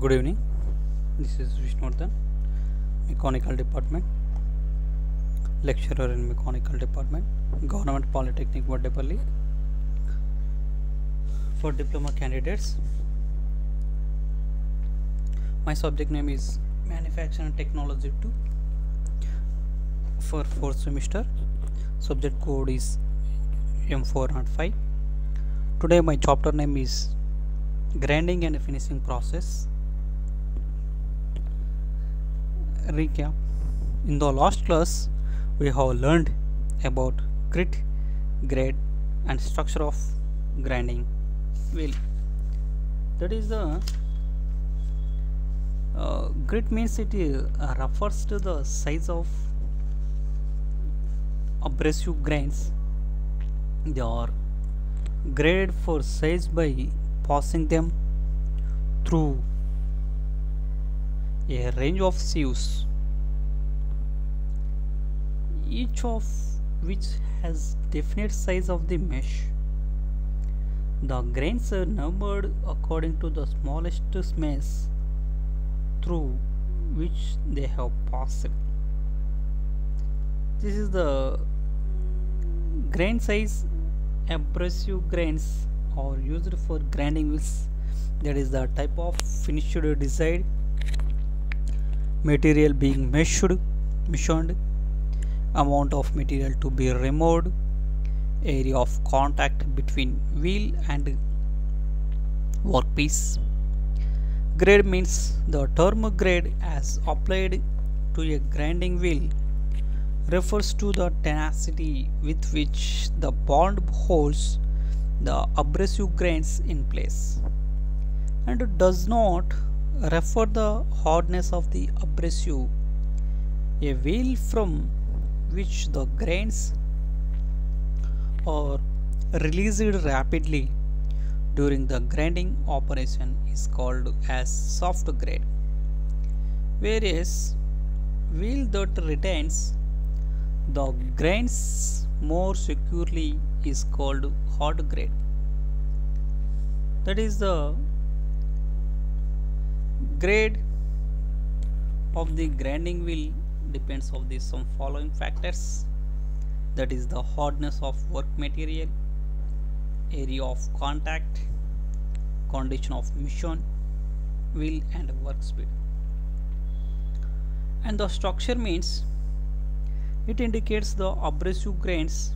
Good evening. This is Vishnordhan, Mechanical Department, lecturer in Mechanical Department, Government Polytechnic Vaddepalli. For diploma candidates, my subject name is Manufacturing Technology 2 for 4th semester. Subject code is M405. Today my chapter name is Grinding and Finishing Process. Recap. In the last class we have learned about grit, grade and structure of grinding wheel. That is the grit means it refers to the size of abrasive grains. They are graded for size by passing them through a range of sieves, each of which has definite size of the mesh. The grains are numbered according to the smallest mesh through which they have passed. This is the grain size. Abrasive grains are used for grinding wheels. That is the type of finished desired material being measured, amount of material to be removed, area of contact between wheel and workpiece. Grade means the term grade as applied to a grinding wheel refers to the tenacity with which the bond holds the abrasive grains in place, and it does not refer the hardness of the abrasive. A wheel from which the grains are released rapidly during the grinding operation is called as soft grade, whereas wheel that retains the grains more securely is called hard grade. That is the grade of the grinding wheel depends on some following factors, that is the hardness of work material, area of contact, condition of machine, wheel and work speed. And the structure means it indicates the abrasive grains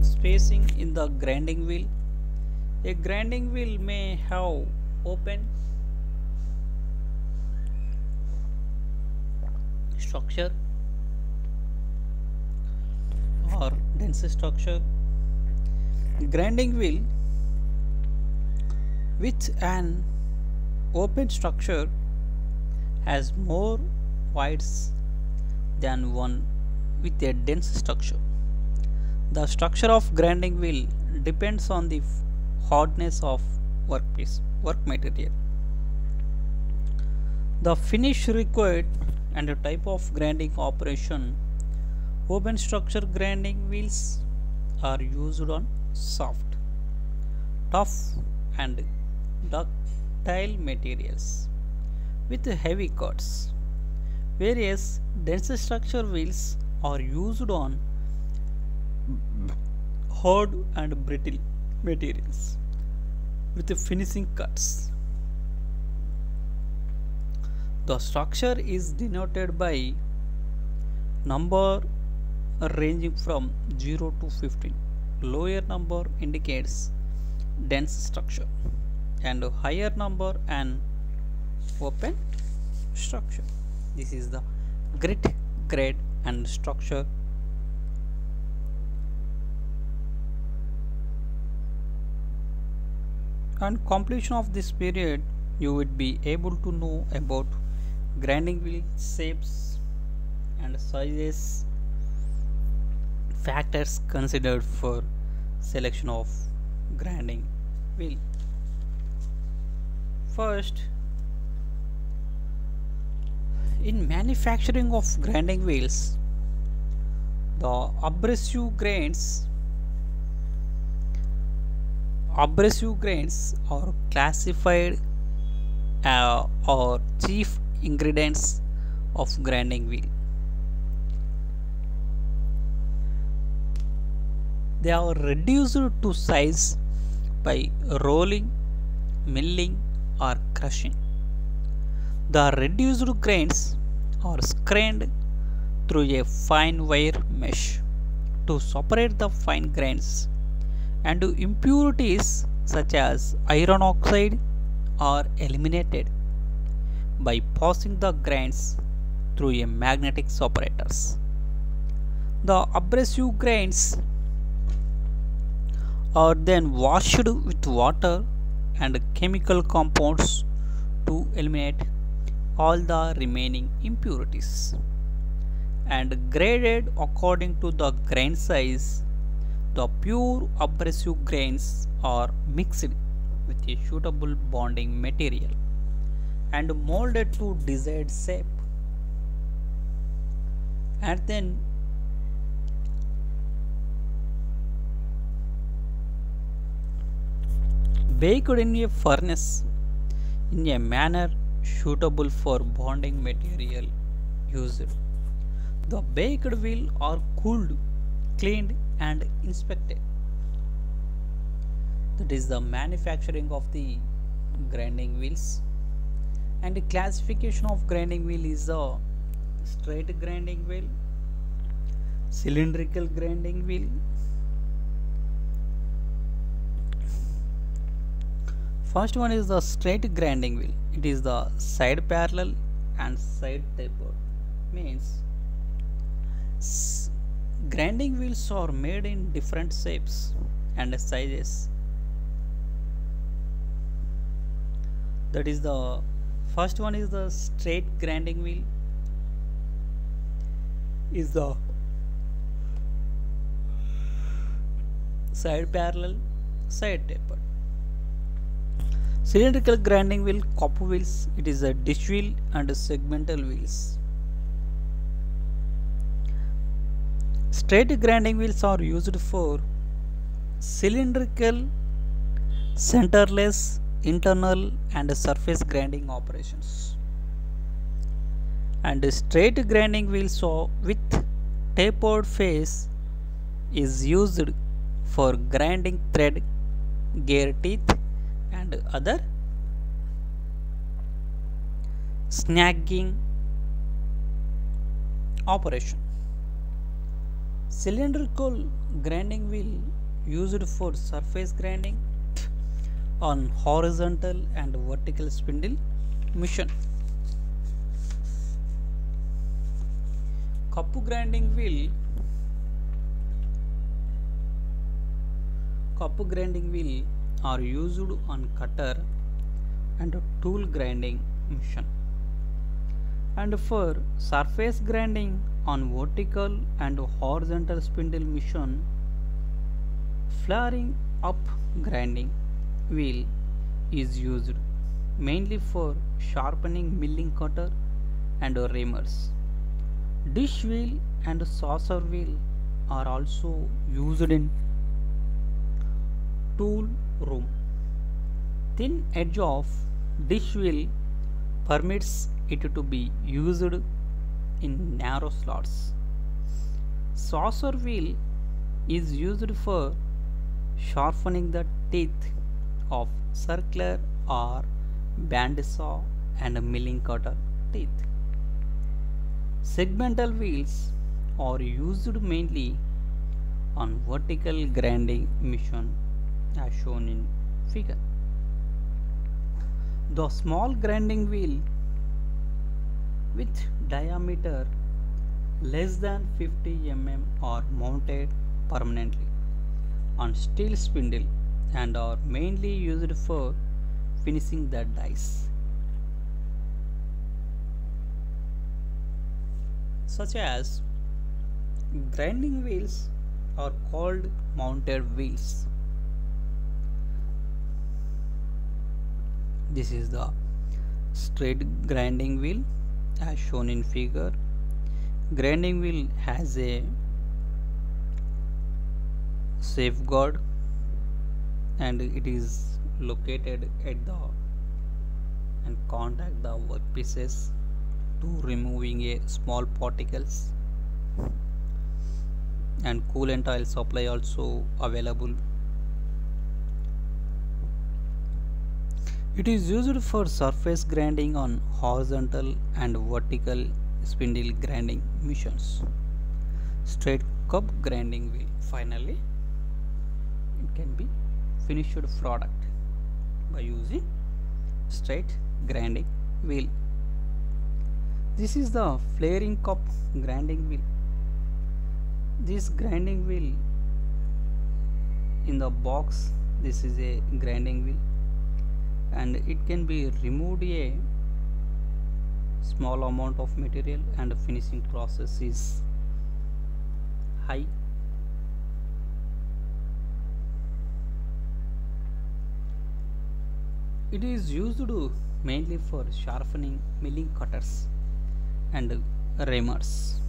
spacing in the grinding wheel. A grinding wheel may have open structure or dense structure. Grinding wheel with an open structure has more voids than one with a dense structure. The structure of grinding wheel depends on the hardness of work material, the finish required and the type of grinding operation. Open structure grinding wheels are used on soft, tough and ductile materials with heavy cuts, whereas dense structure wheels are used on hard and brittle materials with finishing cuts. The structure is denoted by number ranging from 0 to 15. Lower number indicates dense structure and higher number an open structure. This is the grit, grade and structure. On completion of this period, you would be able to know about grinding wheel shapes and sizes, factors considered for selection of grinding wheel. First, in manufacturing of grinding wheels, the abrasive grains are classified are chief ingredients of grinding wheel. They are reduced to size by rolling, milling, or crushing. The reduced grains are screened through a fine wire mesh to separate the fine grains, and impurities such as iron oxide are eliminated by passing the grains through a magnetic separators. The abrasive grains are then washed with water and chemical compounds to eliminate all the remaining impurities, and graded according to the grain size. The pure abrasive grains are mixed with a suitable bonding material and molded to desired shape, and then baked in a furnace in a manner suitable for bonding material used. The baked wheel are cooled, cleaned, and inspected. That is the manufacturing of the grinding wheels. And the classification of grinding wheel is the straight grinding wheel, cylindrical grinding wheel. First one is the straight grinding wheel. It is the side parallel and side tapered. Means grinding wheels are made in different shapes and sizes. That is the first one is the straight grinding wheel. Is the side parallel, side tapered. Cylindrical grinding wheel, copper wheels. It is a dish wheel and segmental wheels. Straight grinding wheels are used for cylindrical, centerless, internal and surface grinding operations. And straight grinding wheels with tapered face is used for grinding thread, gear teeth and other snagging operation. Cylindrical grinding wheel used for surface grinding on horizontal and vertical spindle machine. Cup grinding wheel are used on cutter and tool grinding machine, and for surface grinding on vertical and horizontal spindle machine. Flaring up grinding wheel is used mainly for sharpening milling cutter and reamers. Dish wheel and saucer wheel are also used in tool room. Thin edge of dish wheel permits it to be used in narrow slots. Saucer wheel is used for sharpening the teeth of circular or bandsaw and milling cutter teeth. Segmental wheels are used mainly on vertical grinding machine as shown in figure. The small grinding wheel with diameter less than 50 mm are mounted permanently on steel spindle and are mainly used for finishing the dies, such as grinding wheels are called mounted wheels. This is the straight grinding wheel as shown in figure. Grinding wheel has a safeguard and it is located at the and contact the workpieces to removing a small particles, and coolant oil supply also available. It is used for surface grinding on horizontal and vertical spindle grinding machines. Straight cup grinding wheel. Finally, it can be finished product by using straight grinding wheel. This is the flaring cup grinding wheel. This grinding wheel in the box, this is a grinding wheel, and it can be removed a small amount of material, and the finishing process is high. It is used mainly for sharpening milling cutters and reamers.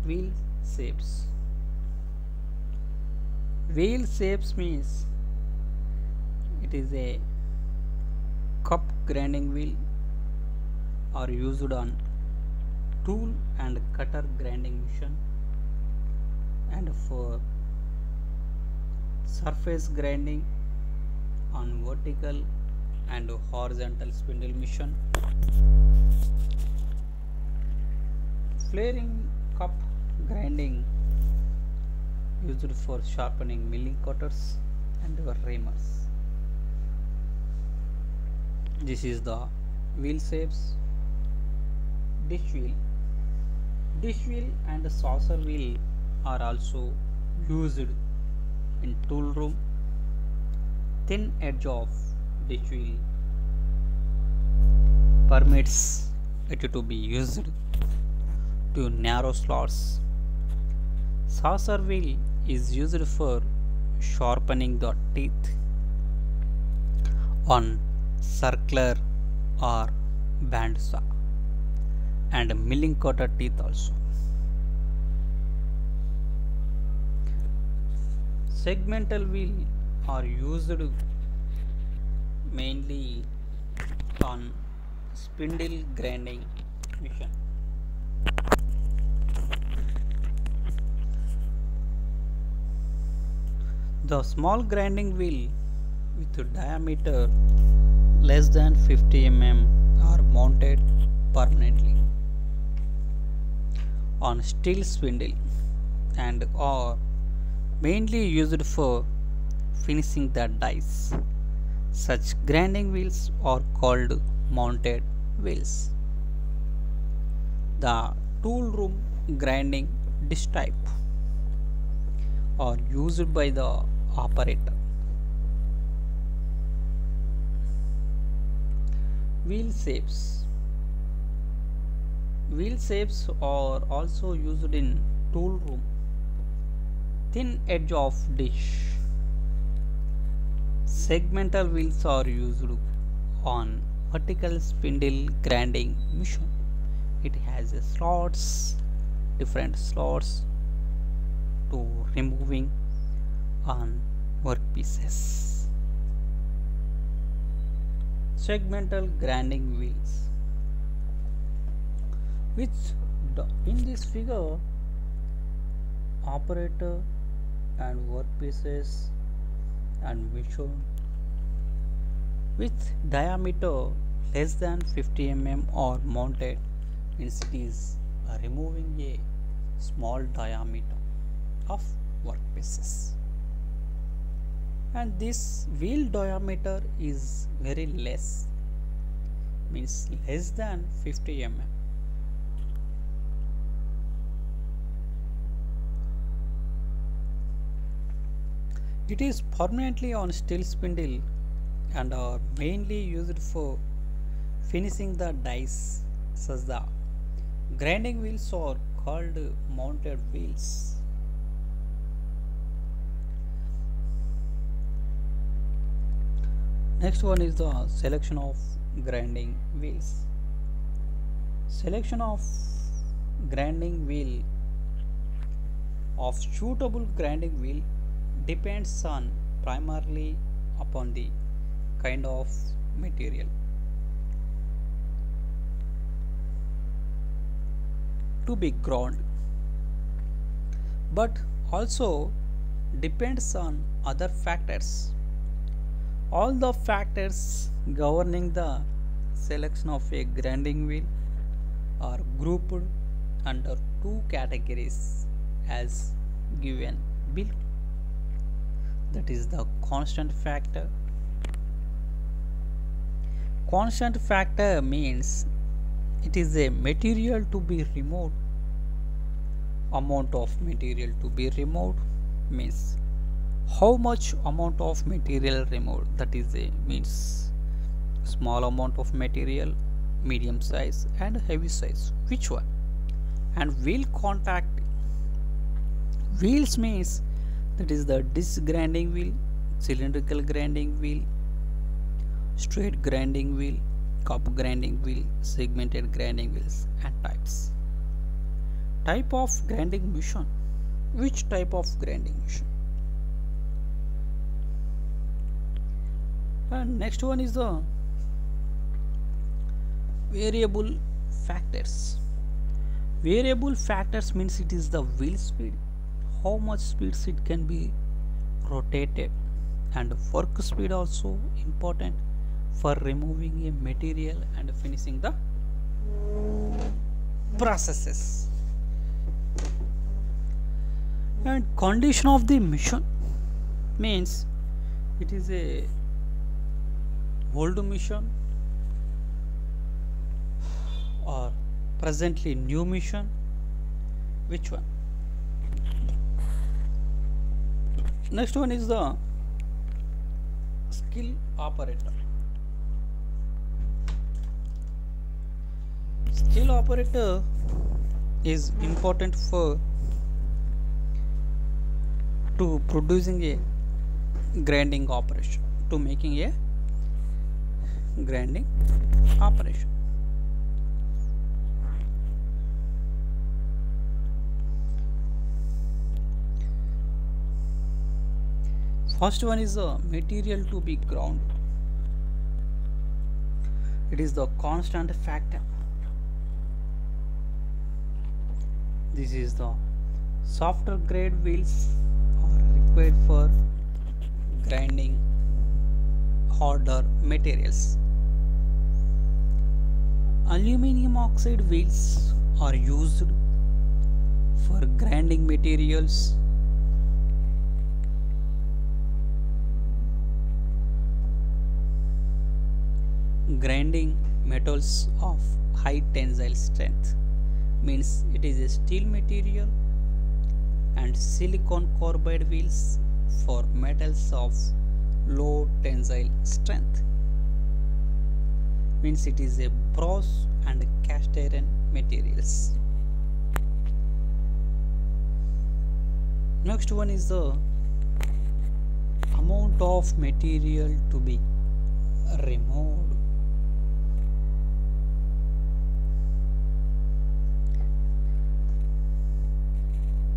Wheel shapes. Wheel shapes means it is a cup grinding wheel are used on tool and cutter grinding machine, and for surface grinding on vertical and horizontal spindle machine. Flaring cup grinding used for sharpening milling cutters and reamers. This is the wheel shapes. Dish wheel. Dish wheel and saucer wheel are also used in tool room. Thin edge of dish wheel permits it to be used to narrow slots. Saucer wheel is used for sharpening the teeth on circular or band saw and milling cutter teeth also. Segmental wheel are used mainly on spindle grinding machine. The small grinding wheel with diameter less than 50 mm are mounted permanently on steel spindle and are mainly used for finishing the dies. Such grinding wheels are called mounted wheels. The tool room grinding dish type are used by the operator. Wheel shapes. Wheel shapes are also used in tool room. Thin edge of dish. Segmental wheels are used on vertical spindle grinding machine. It has a slots, different slots to removing on workpieces. Segmental grinding wheels, which in this figure operator and workpieces and machine with diameter less than 50 mm are mounted, means it is removing a small diameter of workpieces, and this wheel diameter is very less, means less than 50 mm. It is permanently on steel spindle and are mainly used for finishing the dies. Such the grinding wheels are called mounted wheels. Next one is the selection of grinding wheels. Selection of grinding wheel of suitable grinding wheel depends on primarily upon the kind of material. To be ground, but also depends on other factors. All the factors governing the selection of a grinding wheel are grouped under two categories as given below. That is the constant factor. Constant factor means it is a material to be removed. Amount of material to be removed means how much amount of material removed, that is a means small amount of material, medium size and heavy size, which one. And wheel contact, wheels means that is the disc grinding wheel, cylindrical grinding wheel, straight grinding wheel, cup grinding wheel, segmented grinding wheels and types. Type of grinding machine, which type of grinding machine. And next one is the variable factors. Variable factors means it is the wheel speed, how much speeds it can be rotated, and work speed also important for removing a material and finishing the processes. And condition of the machine means it is a old machine or presently new machine, which one. Next one is the skill operator. Skill operator is important for to producing a grinding operation, to making a grinding operation. First one is the material to be ground. It is the constant factor. This is the softer grade wheels are required for grinding harder materials. Aluminum oxide wheels are used for grinding materials. Grinding metals of high tensile strength means it is a steel material, and silicon carbide wheels for metals of low tensile strength means it is a brass and cast iron materials. Next one is the amount of material to be removed.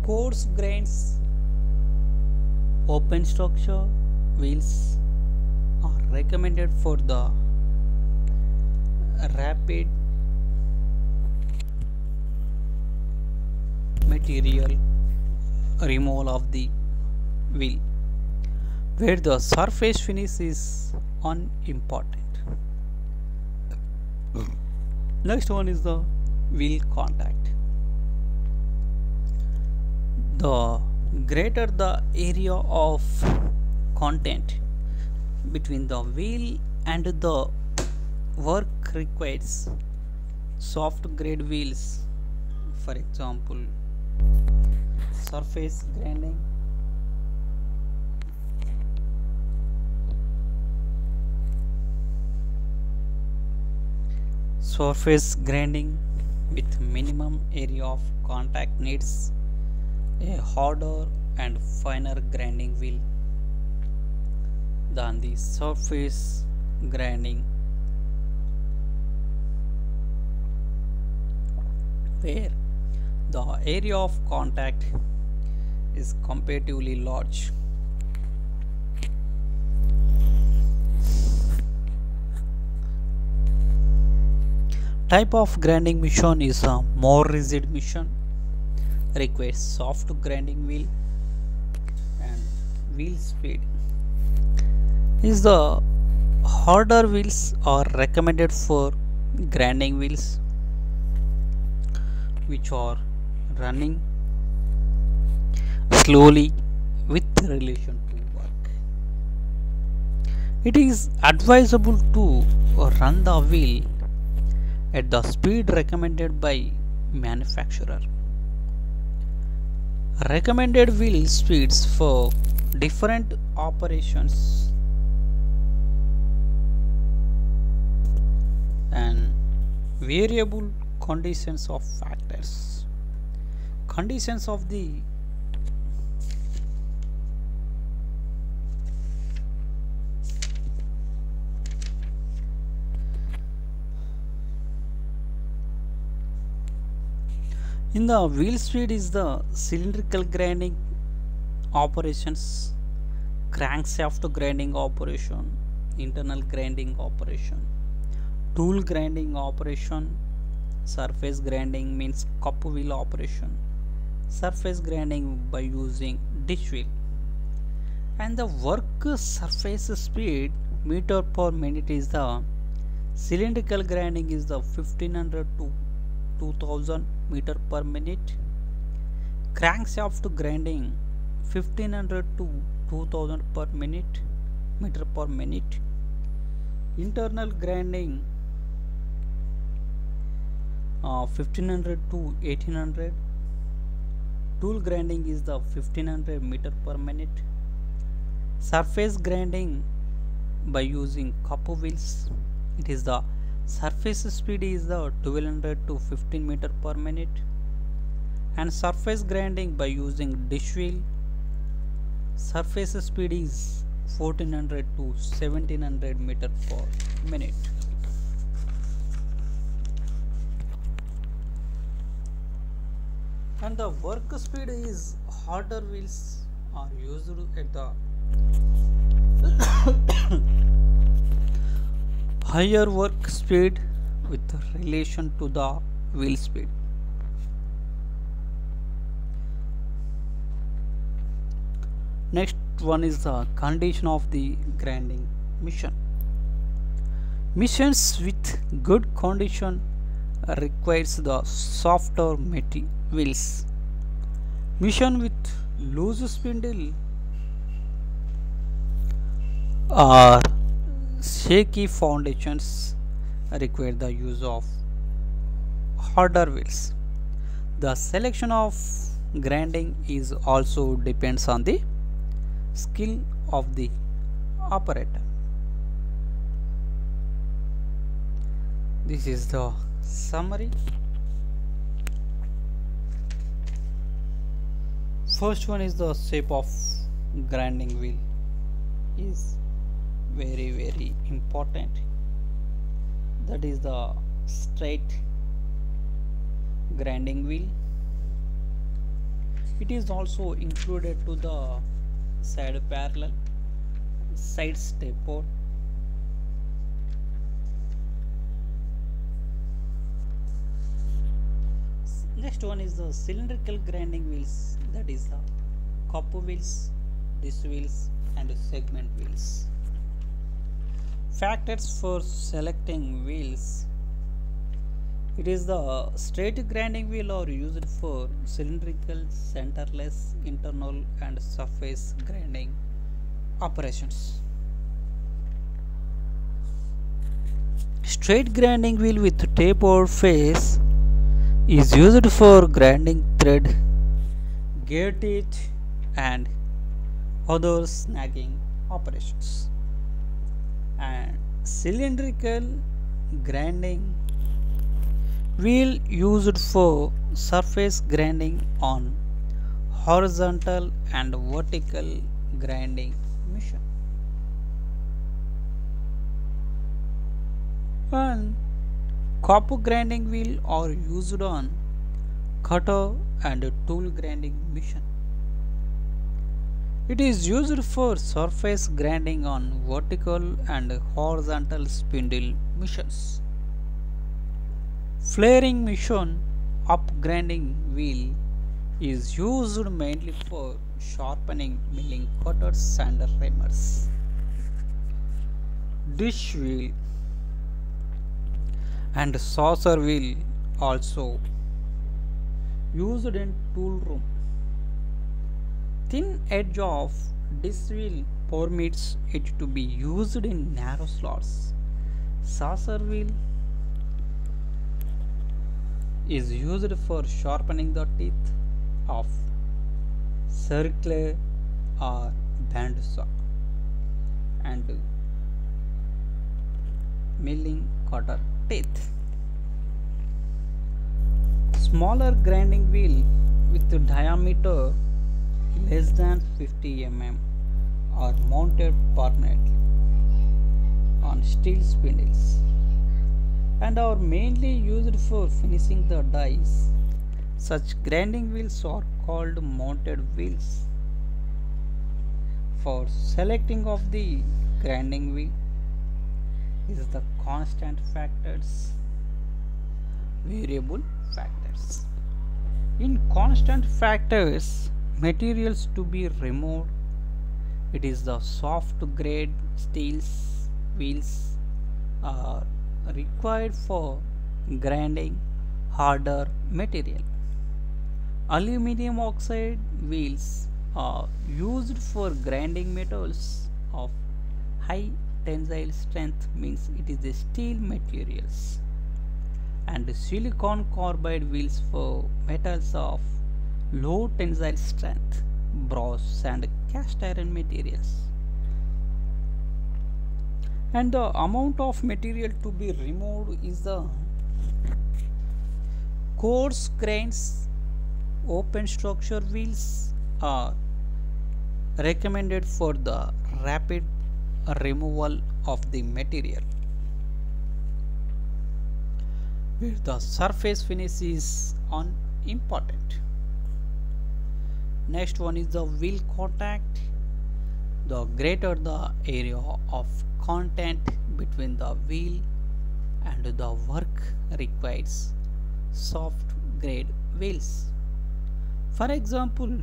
Coarse grains, open structure wheels are recommended for the rapid material removal of the wheel, where the surface finish is unimportant. Next one is the wheel contact. The greater the area of content between the wheel and the work requires soft grade wheels, for example surface grinding, with minimum area of contact needs a harder and finer grinding wheel than the surface grinding, where the area of contact is comparatively large. type of grinding mission is a more rigid mission, requires soft grinding wheel and wheel speed. Is the harder wheels are recommended for grinding wheels which are running slowly with relation to work. It is advisable to run the wheel at the speed recommended by manufacturer. Recommended wheel speeds for different operations and variable conditions of factors. Conditions of the in the wheel speed is the cylindrical grinding operations, crankshaft grinding operation, internal grinding operation, tool grinding operation, surface grinding means cup wheel operation, surface grinding by using dish wheel, and the work surface speed meter per minute is the cylindrical grinding is the 1500 to 2000 meter per minute, crankshaft grinding 1500 to 2000 per minute meter per minute, internal grinding 1500 to 1800, tool grinding is the 1500 meter per minute, surface grinding by using cup wheels, it is the surface speed is the 1200 to 15 meter per minute, and surface grinding by using dish wheel, surface speed is 1400 to 1700 meter per minute. And the work speed is harder wheels are used at the higher work speed with relation to the wheel speed. Next one is the condition of the grinding mission. Missions with good condition requires the softer wheels. Mission with loose spindle or shaky foundations require the use of harder wheels. The selection of grinding is also depends on the skill of the operator. This is the summary. First one is the shape of grinding wheel is very important. That is the straight grinding wheel. It is also included to the side parallel, side step out. Next one is the cylindrical grinding wheels, that is the cup wheels, dish wheels and segment wheels. Factors for selecting wheels. It is the straight grinding wheel are used for cylindrical, centerless, internal and surface grinding operations. Straight grinding wheel with tapered face is used for grinding thread, gear teeth and other snagging operations. And cylindrical grinding wheel used for surface grinding on horizontal and vertical grinding mission. And copper grinding wheel are used on cutter and tool grinding mission. It is used for surface grinding on vertical and horizontal spindle missions. Flaring mission up grinding wheel is used mainly for sharpening milling cutters and reamers. Dish wheel and saucer wheel also used in tool room. Thin edge of dish wheel permits it to be used in narrow slots. Saucer wheel is used for sharpening the teeth of circular or band saw and milling cutter teeth. Smaller grinding wheel with diameter less than 50 mm are mounted permanently on steel spindles and are mainly used for finishing the dies. Such grinding wheels are called mounted wheels. For selecting of the grinding wheel is the constant factors, variable factors. In constant factors, materials to be removed, it is the soft grade steels wheels are required for grinding harder material. Aluminum oxide wheels are used for grinding metals of high tensile strength, means it is a steel materials, and silicon carbide wheels for metals of low tensile strength, brass and cast iron materials. And the amount of material to be removed is the coarse grains open structure wheels are recommended for the rapid removal of the material, where the surface finish is unimportant. Next one is the wheel contact. The greater the area of contact between the wheel and the work requires soft grade wheels. For example,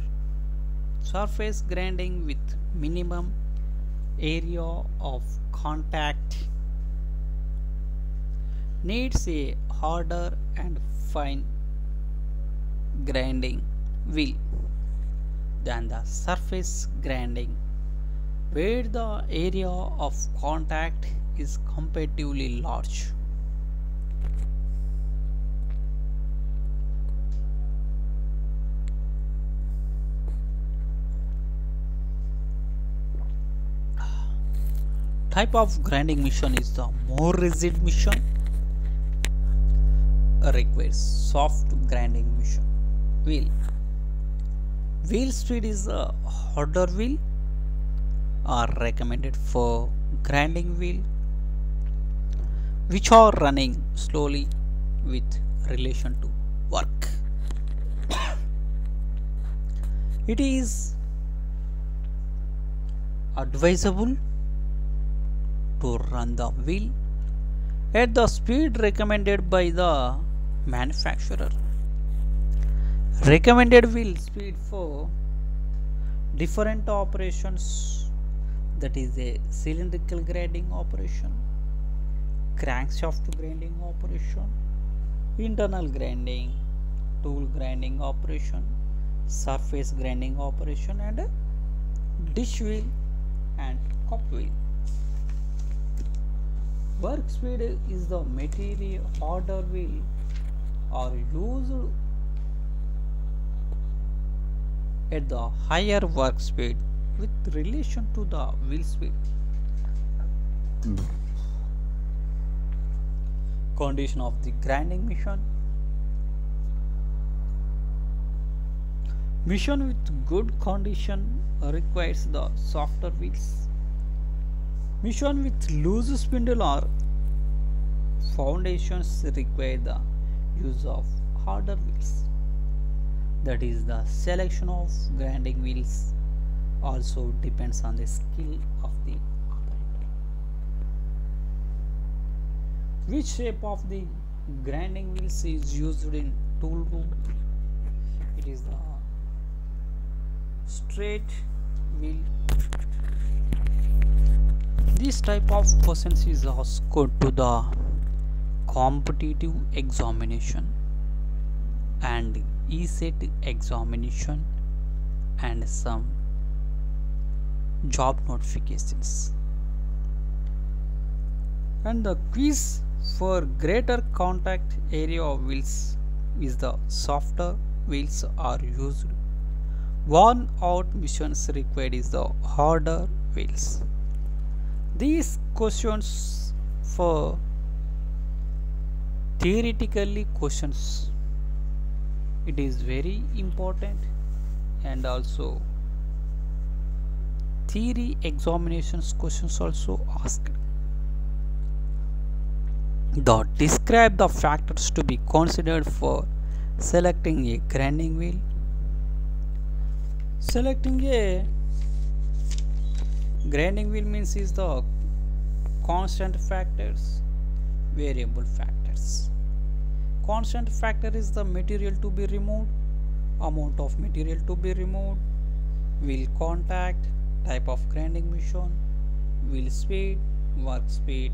surface grinding with minimum area of contact needs a harder and fine grinding wheel than the surface grinding, where the area of contact is comparatively large. Type of grinding machine is the more rigid machine requires soft grinding machine wheel. Wheel speed is a harder wheel are recommended for grinding wheel which are running slowly with relation to work. It is advisable to run the wheel at the speed recommended by the manufacturer. Recommended wheel speed for different operations, that is a cylindrical grinding operation, crankshaft grinding operation, internal grinding, tool grinding operation, surface grinding operation, and a dish wheel and cup wheel. Work speed is the material order wheel are used at the higher work speed with relation to the wheel speed. Condition of the grinding machine. Machine with good condition requires the softer wheels. Machine with loose spindle or foundations require the use of harder wheels. That is, the selection of grinding wheels also depends on the skill of the operator. Which shape of the grinding wheels is used in tool room. It is the straight wheel. This type of questions is asked to the competitive examination and ESET examination and some job notifications. And the quiz for greater contact area of wheels is the softer wheels are used. Worn out missions required is the harder wheels. These questions for theoretically questions, it is very important, and also theory examinations questions also asked. Describe the factors to be considered for selecting a grinding wheel. Selecting a grinding wheel means is the constant factors, variable factors. Constant factor is the material to be removed, amount of material to be removed, wheel contact, type of grinding machine, wheel speed, work speed,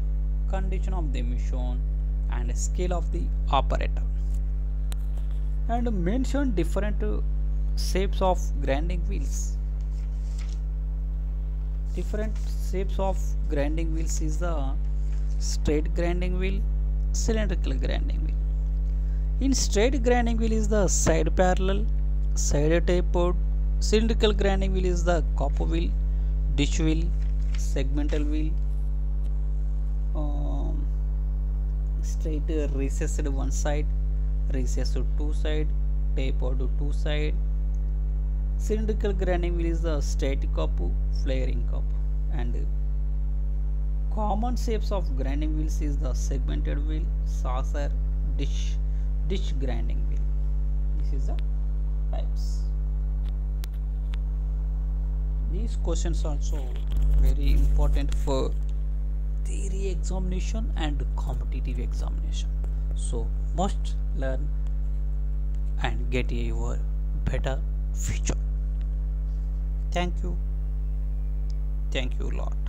condition of the machine, and scale of the operator. And mention different shapes of grinding wheels. Different shapes of grinding wheels is the straight grinding wheel, cylindrical grinding wheel. In straight grinding wheel is the side parallel, side tapered. Cylindrical grinding wheel is the copper wheel, dish wheel, segmental wheel, straight recessed one side, recessed two side, tapered two side. Cylindrical grinding wheel is the straight cup, flaring cup, and common shapes of grinding wheels is the segmented wheel, saucer, dish grinding wheel. This is the types. These questions are also very important for theory examination and competitive examination. So must learn and get your better future. Thank you. Thank you a lot.